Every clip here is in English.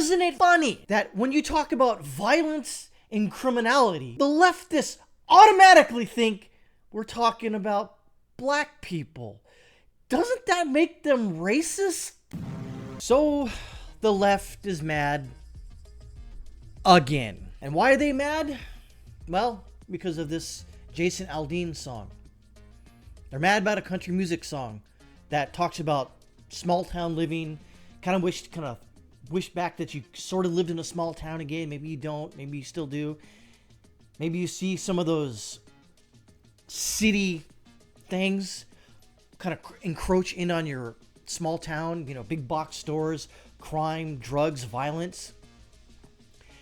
isn't it funny that when you talk about violence and criminality, the leftists automatically think we're talking about black people? Doesn't that make them racist? So the left is mad again. And why are they mad? Well, because of this Jason Aldean song. They're mad about a country music song that talks about small town living. Kind of wish back that you sort of lived in a small town again. Maybe you don't. Maybe you still do. Maybe you see some of those city things kind of encroach in on your small town. You know, big box stores, crime, drugs, violence.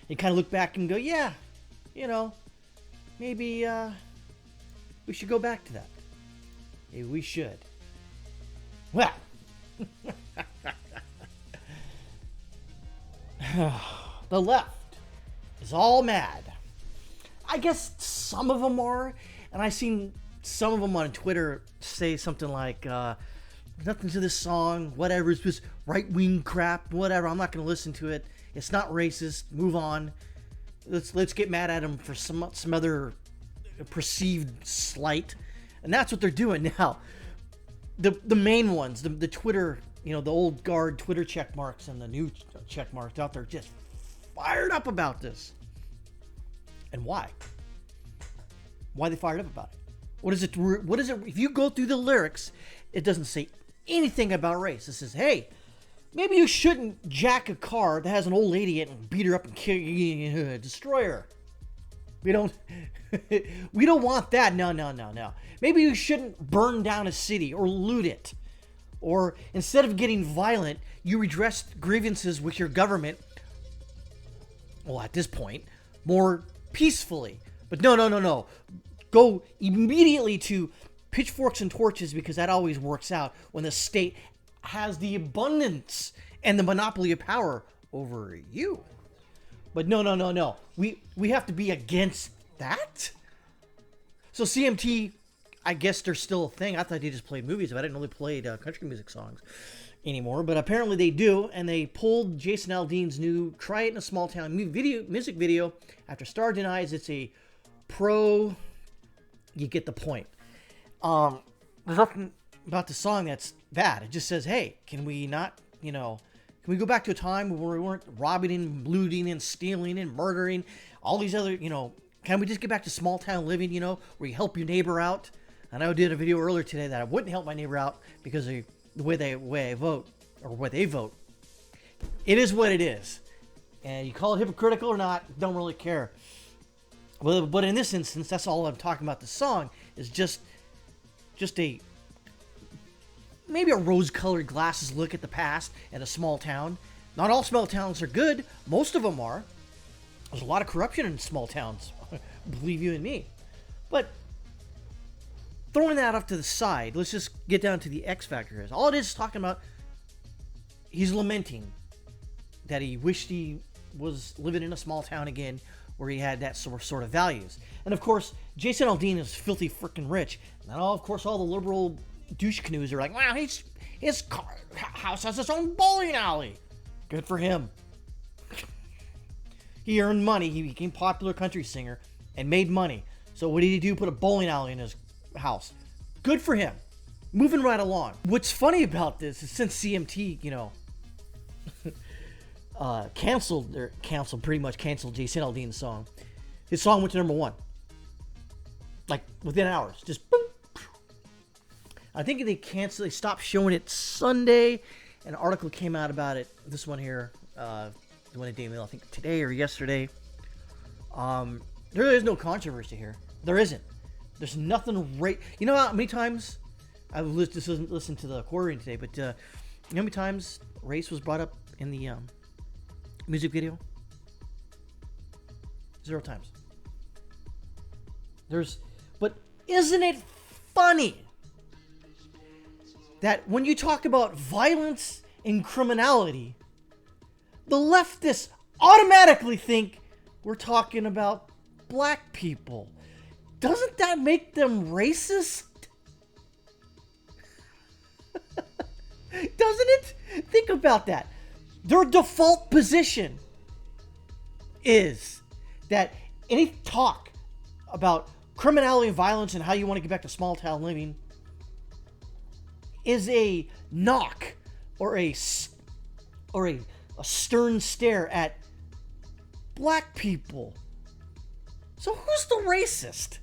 You kind of look back and go, yeah, you know, maybe we should go back to that. Maybe we should. Well, the left is all mad. I guess some of them are, and I've seen some of them on Twitter say something like, nothing to this song, whatever, it's just right-wing crap, whatever, I'm not going to listen to it. It's not racist, move on. Let's get mad at them for some other perceived slight. And that's what they're doing now. The main ones, the Twitter, you know, the old guard Twitter check marks and the new check marks out there just fired up about this. And why? Why are they fired up about it? What is it? If you go through the lyrics, it doesn't say anything about race. It says, hey, maybe you shouldn't jack a car that has an old lady in it and beat her up and kill, destroy her. We don't want that. No. Maybe you shouldn't burn down a city or loot it. Or instead of getting violent, you redress grievances with your government. Well, at this point, more peacefully. But no. Go immediately to pitchforks and torches, because that always works out when the state has the abundance and the monopoly of power over you. But no. We have to be against that? So CMT, I guess they're still a thing. I thought they just played movies, but I didn't know they played country music songs anymore. But apparently they do, and they pulled Jason Aldean's new Try It in a Small Town music video after Star denies it's a pro. You get the point. There's nothing about the song that's bad. It just says, hey, can we not, can we go back to a time where we weren't robbing and looting and stealing and murdering, all these other, can we just get back to small town living, where you help your neighbor out? And I did a video earlier today that I wouldn't help my neighbor out because of the way I vote, or what they vote. It is what it is. And you call it hypocritical or not, don't really care. Well, but in this instance, that's all I'm talking about. The song is just maybe a rose-colored glasses look at the past at a small town. Not all small towns are good. Most of them are. There's a lot of corruption in small towns, believe you and me. But throwing that off to the side, let's just get down to the X factor. All it is talking about, he's lamenting that he wished he was living in a small town again, where he had that sort of values. And of course, Jason Aldean is filthy freaking rich. And of course, all the liberal douche canoes are like, wow, his house has its own bowling alley. Good for him. He earned money. He became a popular country singer and made money. So what did he do? Put a bowling alley in his house. Good for him. Moving right along. What's funny about this is since CMT, pretty much canceled Jason Aldean's song. His song went to number 1. Like within hours. Just boom. I think they stopped showing it Sunday. An article came out about it. This one here, the one at Daily Mail, I think today or yesterday. There is no controversy here. There isn't. There's nothing right. You know how many times I listened to the Aquarian today, but you know how many times race was brought up in the music video? 0 times. But isn't it funny that when you talk about violence and criminality, the leftists automatically think we're talking about black people? Doesn't that make them racist? Doesn't it? Think about that. Their default position is that any talk about criminality and violence and how you want to get back to small town living is a knock or a stern stare at black people. So who's the racist?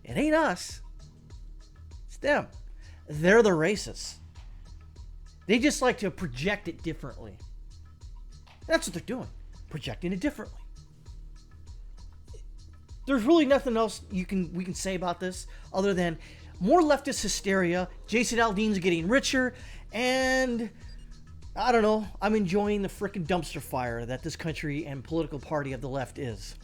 It ain't us. It's them. They're the racists. They just like to project it differently. That's what they're doing. Projecting it differently. There's really nothing else we can say about this other than more leftist hysteria. Jason Aldean's getting richer, and I don't know. I'm enjoying the frickin' dumpster fire that this country and political party of the left is.